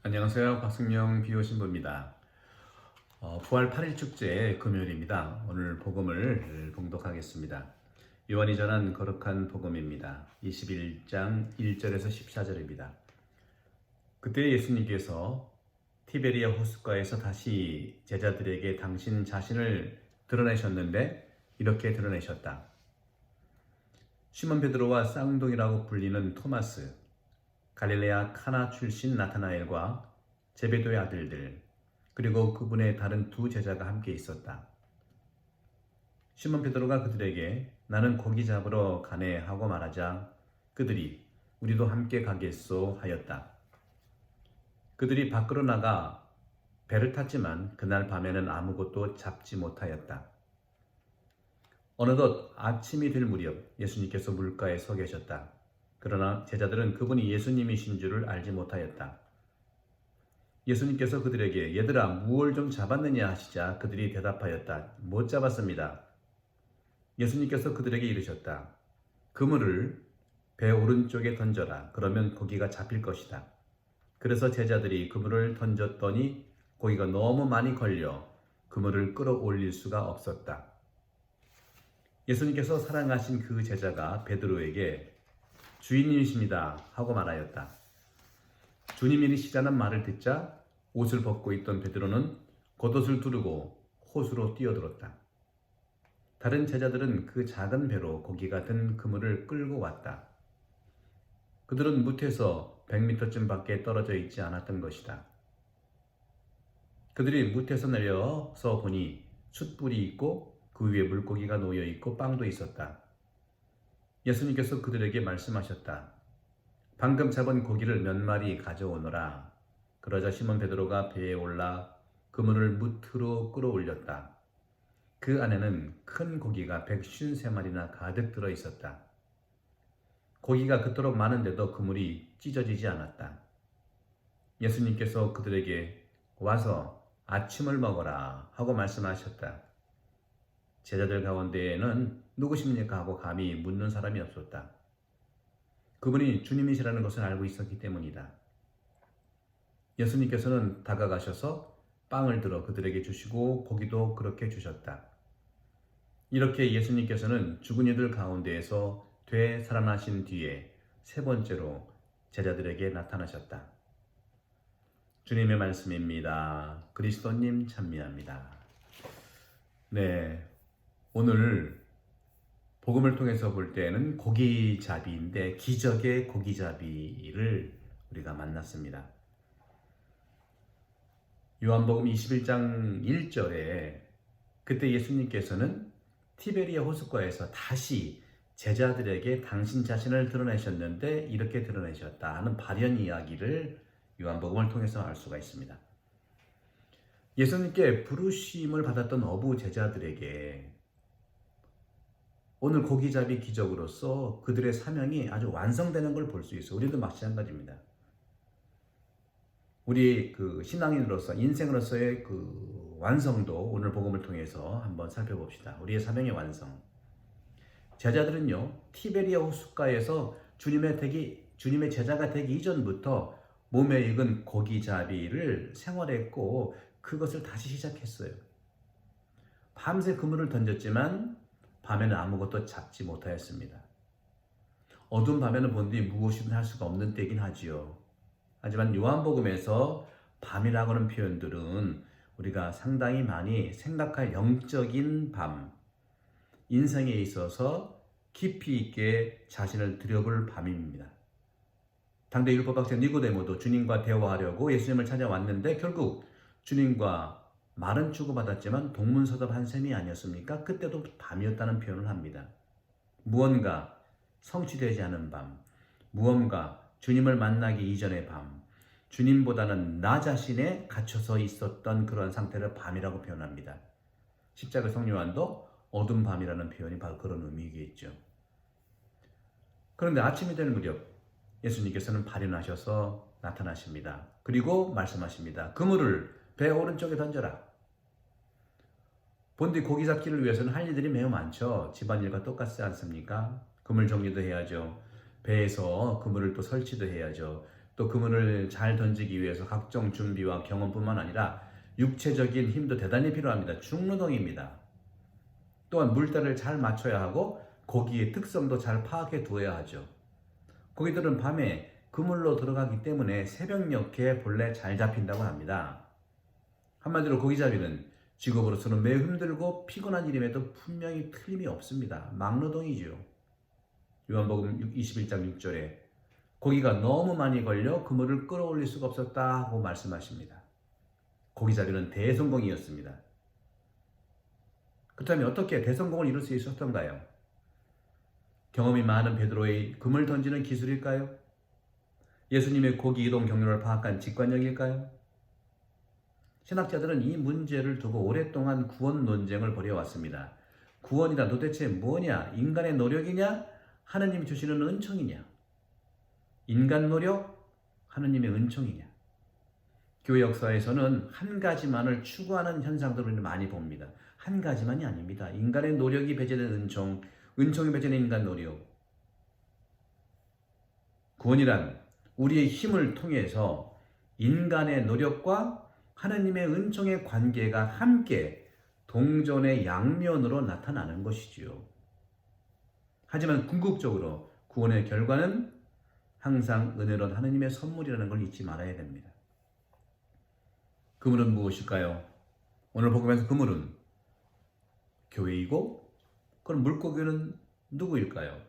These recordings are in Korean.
안녕하세요. 박승명 비오신부입니다. 부활 8일 축제 금요일입니다. 오늘 복음을 봉독하겠습니다. 요한이 전한 거룩한 복음입니다. 21장 1절에서 14절입니다. 그때 예수님께서 티베리아 호숫가에서 다시 제자들에게 당신 자신을 드러내셨는데 이렇게 드러내셨다. 시몬 베드로와 쌍둥이라고 불리는 토마스, 갈릴레아 카나 출신 나타나엘과 제베도의 아들들, 그리고 그분의 다른 두 제자가 함께 있었다. 시몬 베드로가 그들에게 나는 고기 잡으러 가네 하고 말하자 그들이 우리도 함께 가겠소 하였다. 그들이 밖으로 나가 배를 탔지만 그날 밤에는 아무것도 잡지 못하였다. 어느덧 아침이 될 무렵 예수님께서 물가에 서 계셨다. 그러나 제자들은 그분이 예수님이신 줄을 알지 못하였다. 예수님께서 그들에게 얘들아 무엇을 좀 잡았느냐 하시자 그들이 대답하였다. 못 잡았습니다. 예수님께서 그들에게 이르셨다. 그물을 배 오른쪽에 던져라. 그러면 고기가 잡힐 것이다. 그래서 제자들이 그물을 던졌더니 고기가 너무 많이 걸려 그물을 끌어올릴 수가 없었다. 예수님께서 사랑하신 그 제자가 베드로에게 주인님이십니다 하고 말하였다. 주님이시라는 말을 듣자 옷을 벗고 있던 베드로는 겉옷을 두르고 호수로 뛰어들었다. 다른 제자들은 그 작은 배로 고기가 든 그물을 끌고 왔다. 그들은 무태에서 100m쯤 밖에 떨어져 있지 않았던 것이다. 그들이 무태에서 내려서 보니 숯불이 있고 그 위에 물고기가 놓여 있고 빵도 있었다. 예수님께서 그들에게 말씀하셨다. 방금 잡은 고기를 몇 마리 가져오너라. 그러자 시몬 베드로가 배에 올라 그물을 무트로 끌어올렸다. 그 안에는 큰 고기가 153마리나 가득 들어 있었다. 고기가 그토록 많은데도 그물이 찢어지지 않았다. 예수님께서 그들에게 와서 아침을 먹어라 하고 말씀하셨다. 제자들 가운데에는 누구십니까 하고 감히 묻는 사람이 없었다. 그분이 주님이시라는 것을 알고 있었기 때문이다. 예수님께서는 다가가셔서 빵을 들어 그들에게 주시고 고기도 그렇게 주셨다. 이렇게 예수님께서는 죽은 이들 가운데에서 되살아나신 뒤에 세 번째로 제자들에게 나타나셨다. 주님의 말씀입니다. 그리스도님 찬미합니다. 네, 오늘 복음을 통해서 볼 때는 고기잡이인데 기적의 고기잡이를 우리가 만났습니다. 요한복음 21장 1절에 그때 예수님께서는 티베리아 호숫가에서 다시 제자들에게 당신 자신을 드러내셨는데 이렇게 드러내셨다 하는 발현 이야기를 요한복음을 통해서 알 수가 있습니다. 예수님께 부르심을 받았던 어부 제자들에게 오늘 고기잡이 기적으로서 그들의 사명이 아주 완성되는 걸 볼 수 있어요. 우리도 마찬가지입니다. 우리 신앙인으로서 인생으로서의 완성도 오늘 복음을 통해서 한번 살펴봅시다. 우리의 사명의 완성. 제자들은요 티베리아 호숫가에서 주님의 제자가 되기 이전부터 몸에 익은 고기잡이를 생활했고 그것을 다시 시작했어요. 밤새 그물을 던졌지만 밤에는 아무것도 잡지 못하였습니다. 어두운 밤에는 본디 무엇이든 할 수가 없는 때긴 하지요. 하지만 요한복음에서 밤이라고 하는 표현들은 우리가 상당히 많이 생각할 영적인 밤, 인생에 있어서 깊이 있게 자신을 들여볼 밤입니다. 당대 율법학자 니고데모도 주님과 대화하려고 예수님을 찾아왔는데 결국 주님과 말은 주고받았지만 동문서답한 셈이 아니었습니까? 그때도 밤이었다는 표현을 합니다. 무언가 성취되지 않은 밤, 무언가 주님을 만나기 이전의 밤, 주님보다는 나 자신에 갇혀서 있었던 그런 상태를 밤이라고 표현합니다. 십자가 성요한도 어두운 밤이라는 표현이 바로 그런 의미이겠죠. 그런데 아침이 되는 무렵 예수님께서는 발현하셔서 나타나십니다. 그리고 말씀하십니다. 그물을 배 오른쪽에 던져라. 본디 고기 잡기를 위해서는 할 일들이 매우 많죠. 집안일과 똑같지 않습니까? 그물 정리도 해야죠. 배에서 그물을 또 설치도 해야죠. 또 그물을 잘 던지기 위해서 각종 준비와 경험뿐만 아니라 육체적인 힘도 대단히 필요합니다. 중노동입니다. 또한 물때를 잘 맞춰야 하고 고기의 특성도 잘 파악해 두어야 하죠. 고기들은 밤에 그물로 들어가기 때문에 새벽녘에 본래 잘 잡힌다고 합니다. 한마디로 고기잡이는 직업으로서는 매우 힘들고 피곤한 일임에도 분명히 틀림이 없습니다. 막노동이죠. 요한복음 21장 6절에 고기가 너무 많이 걸려 그물을 끌어올릴 수가 없었다 하고 말씀하십니다. 고기잡이는 대성공이었습니다. 그렇다면 어떻게 대성공을 이룰 수 있었던가요? 경험이 많은 베드로의 그물 던지는 기술일까요? 예수님의 고기 이동 경로를 파악한 직관력일까요? 신학자들은 이 문제를 두고 오랫동안 구원 논쟁을 벌여왔습니다. 구원이란 도대체 뭐냐? 인간의 노력이냐? 하느님이 주시는 은총이냐? 인간 노력? 하느님의 은총이냐? 교회 역사에서는 한 가지만을 추구하는 현상들을 많이 봅니다. 한 가지만이 아닙니다. 인간의 노력이 배제된 은총, 은총이 배제된 인간 노력. 구원이란 우리의 힘을 통해서 인간의 노력과 하느님의 은총의 관계가 함께 동전의 양면으로 나타나는 것이지요. 하지만 궁극적으로 구원의 결과는 항상 은혜로운 하느님의 선물이라는 걸 잊지 말아야 됩니다. 그물은 무엇일까요? 오늘 복음에서 그물은 교회이고 그럼 물고기는 누구일까요?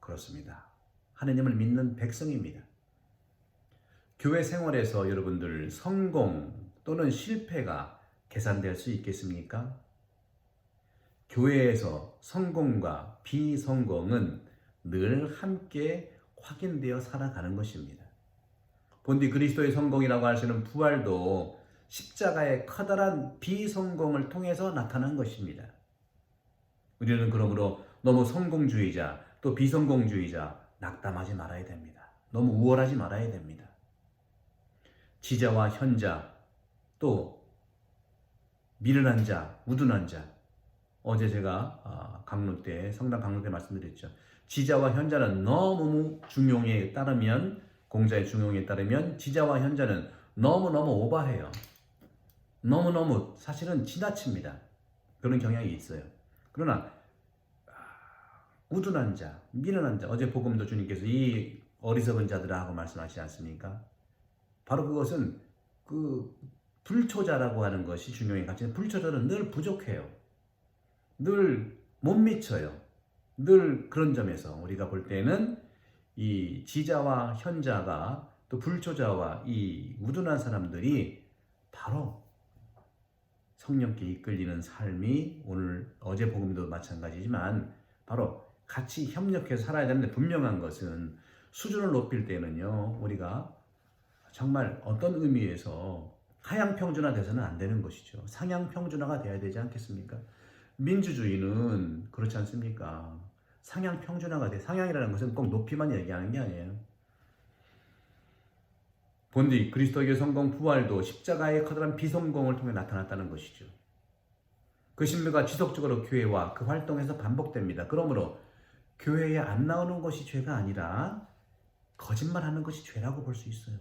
그렇습니다. 하느님을 믿는 백성입니다. 교회 생활에서 여러분들 성공 또는 실패가 계산될 수 있겠습니까? 교회에서 성공과 비성공은 늘 함께 확인되어 살아가는 것입니다. 본디 그리스도의 성공이라고 하시는 부활도 십자가의 커다란 비성공을 통해서 나타난 것입니다. 우리는 그러므로 너무 성공주의자 또 비성공주의자 낙담하지 말아야 됩니다. 너무 우월하지 말아야 됩니다. 지자와 현자 또 미련한 자, 우둔한 자. 어제 제가 성당 강론 때 말씀드렸죠. 지자와 현자는 너무 중용에 따르면 공자의 중용에 따르면 지자와 현자는 너무너무 오버해요. 너무너무 사실은 지나칩니다. 그런 경향이 있어요. 그러나 우둔한 자, 미련한 자, 어제 복음도 주님께서 이 어리석은 자들아 하고 말씀하시지 않습니까? 바로 그것은 그 불초자라고 하는 것이 중용의 가치. 불초자는 늘 부족해요. 늘 못 미쳐요. 늘 그런 점에서 우리가 볼 때는 이 지자와 현자가 또 불초자와 이 우둔한 사람들이 바로 성령께 이끌리는 삶이 오늘 어제 복음도 마찬가지지만 바로 같이 협력해서 살아야 되는데 분명한 것은 수준을 높일 때는요 우리가 정말 어떤 의미에서 하향 평준화 돼서는 안 되는 것이죠. 상향 평준화가 돼야 되지 않겠습니까? 민주주의는 그렇지 않습니까? 상향 평준화가 돼. 상향이라는 것은 꼭 높이만 얘기하는 게 아니에요. 본디 그리스도의 성공 부활도 십자가의 커다란 비성공을 통해 나타났다는 것이죠. 그 신비가 지속적으로 교회와 그 활동에서 반복됩니다. 그러므로 교회에 안 나오는 것이 죄가 아니라 거짓말하는 것이 죄라고 볼 수 있어요.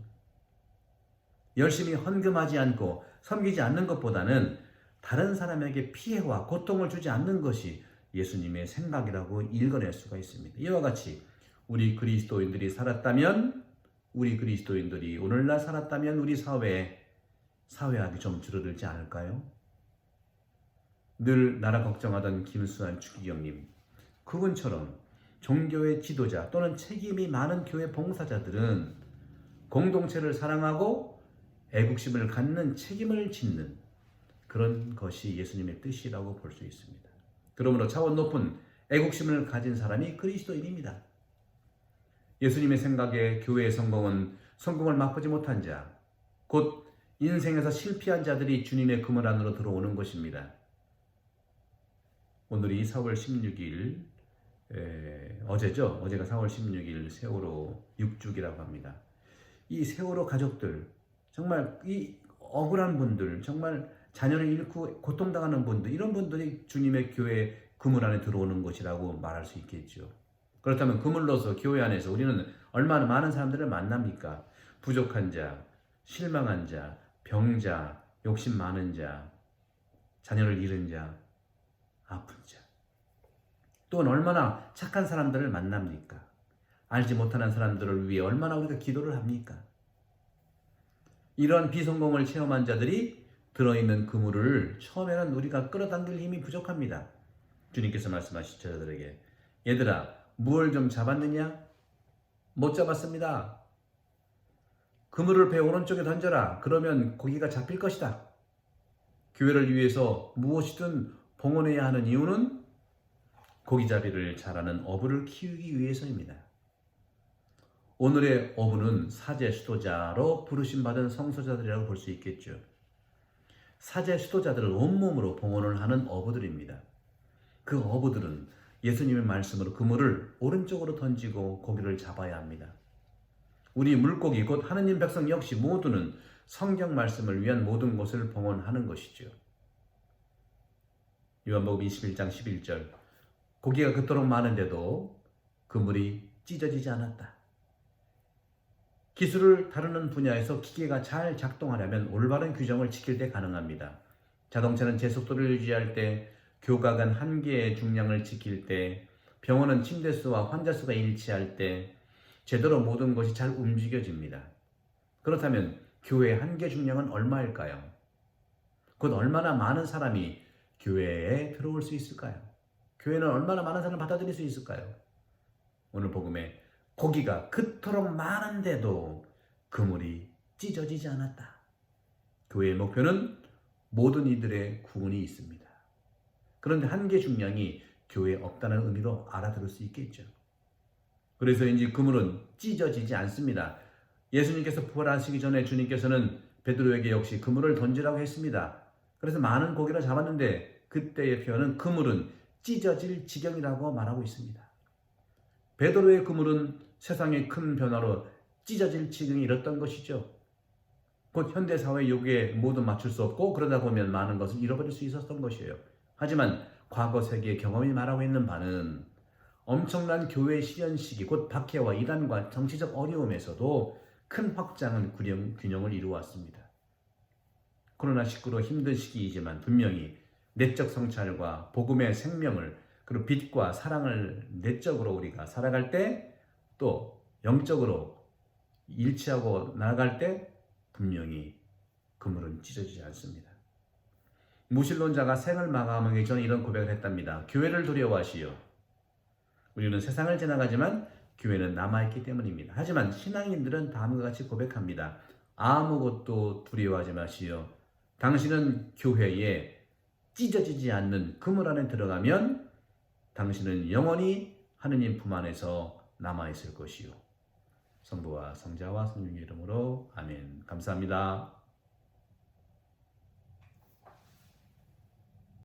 열심히 헌금하지 않고 섬기지 않는 것보다는 다른 사람에게 피해와 고통을 주지 않는 것이 예수님의 생각이라고 읽어낼 수가 있습니다. 이와 같이 우리 그리스도인들이 살았다면 우리 그리스도인들이 오늘날 살았다면 우리 사회학이 좀 줄어들지 않을까요? 늘 나라 걱정하던 김수환 추기경님, 그분처럼 종교의 지도자 또는 책임이 많은 교회 봉사자들은 공동체를 사랑하고 애국심을 갖는 책임을 짓는 그런 것이 예수님의 뜻이라고 볼 수 있습니다. 그러므로 차원 높은 애국심을 가진 사람이 그리스도인입니다. 예수님의 생각에 교회의 성공을 맛보지 못한 자, 곧 인생에서 실패한 자들이 주님의 그물 안으로 들어오는 것입니다. 오늘이 4월 16일, 어제가 4월 16일 세월호 6주기라고 합니다. 이 세월호 가족들, 정말 이 억울한 분들, 정말 자녀를 잃고 고통당하는 분들, 이런 분들이 주님의 교회 그물 안에 들어오는 것이라고 말할 수 있겠죠. 그렇다면 그물로서 교회 안에서 우리는 얼마나 많은 사람들을 만납니까? 부족한 자, 실망한 자, 병자, 욕심 많은 자, 자녀를 잃은 자, 아픈 자. 또는 얼마나 착한 사람들을 만납니까? 알지 못하는 사람들을 위해 얼마나 우리가 기도를 합니까? 이런 비성공을 체험한 자들이 들어있는 그물을 처음에는 우리가 끌어당길 힘이 부족합니다. 주님께서 말씀하신 저들에게, 얘들아, 무얼 좀 잡았느냐? 못 잡았습니다. 그물을 배 오른쪽에 던져라. 그러면 고기가 잡힐 것이다. 교회를 위해서 무엇이든 봉헌해야 하는 이유는 고기잡이를 잘하는 어부를 키우기 위해서입니다. 오늘의 어부는 사제 수도자로 부르심받은 성소자들이라고 볼 수 있겠죠. 사제 수도자들을 온몸으로 봉헌을 하는 어부들입니다. 그 어부들은 예수님의 말씀으로 그물을 오른쪽으로 던지고 고기를 잡아야 합니다. 우리 물고기 곧 하느님 백성 역시 모두는 성경 말씀을 위한 모든 것을 봉헌하는 것이죠. 요한복음 21장 11절, 고기가 그토록 많은데도 그물이 찢어지지 않았다. 기술을 다루는 분야에서 기계가 잘 작동하려면 올바른 규정을 지킬 때 가능합니다. 자동차는 제속도를 유지할 때, 교각은 한계의 중량을 지킬 때, 병원은 침대 수와 환자 수가 일치할 때 제대로 모든 것이 잘 움직여집니다. 그렇다면 교회의 한계 중량은 얼마일까요? 곧 얼마나 많은 사람이 교회에 들어올 수 있을까요? 교회는 얼마나 많은 사람을 받아들일 수 있을까요? 오늘 복음에 고기가 그토록 많은데도 그물이 찢어지지 않았다. 교회의 목표는 모든 이들의 구원이 있습니다. 그런데 한계 중량이 교회에 없다는 의미로 알아들을 수 있겠죠. 그래서인지 그물은 찢어지지 않습니다. 예수님께서 부활하시기 전에 주님께서는 베드로에게 역시 그물을 던지라고 했습니다. 그래서 많은 고기를 잡았는데 그때의 표현은 그물은 찢어질 지경이라고 말하고 있습니다. 베드로의 그물은 세상의 큰 변화로 찢어질 지경이 이뤘던 것이죠. 곧 현대사회의 요구에 모두 맞출 수 없고 그러다 보면 많은 것을 잃어버릴 수 있었던 것이에요. 하지만 과거 세계의 경험이 말하고 있는 바는 엄청난 교회 실현 시기, 곧 박해와 이단과 정치적 어려움에서도 큰 확장은 균형을 이루었습니다. 코로나19로 힘든 시기이지만 분명히 내적 성찰과 복음의 생명을, 그리고 빛과 사랑을 내적으로 우리가 살아갈 때, 또 영적으로 일치하고 나아갈 때 분명히 그물은 찢어지지 않습니다. 무신론자가 생을 마감하기 전에 이런 고백을 했답니다. 교회를 두려워하시오. 우리는 세상을 지나가지만 교회는 남아있기 때문입니다. 하지만 신앙인들은 다음과 같이 고백합니다. 아무것도 두려워하지 마시오. 당신은 교회에 찢어지지 않는 그물 안에 들어가면 당신은 영원히 하느님 품 안에서 남아있을 것이요. 성부와 성자와 성령의 이름으로 아멘. 감사합니다.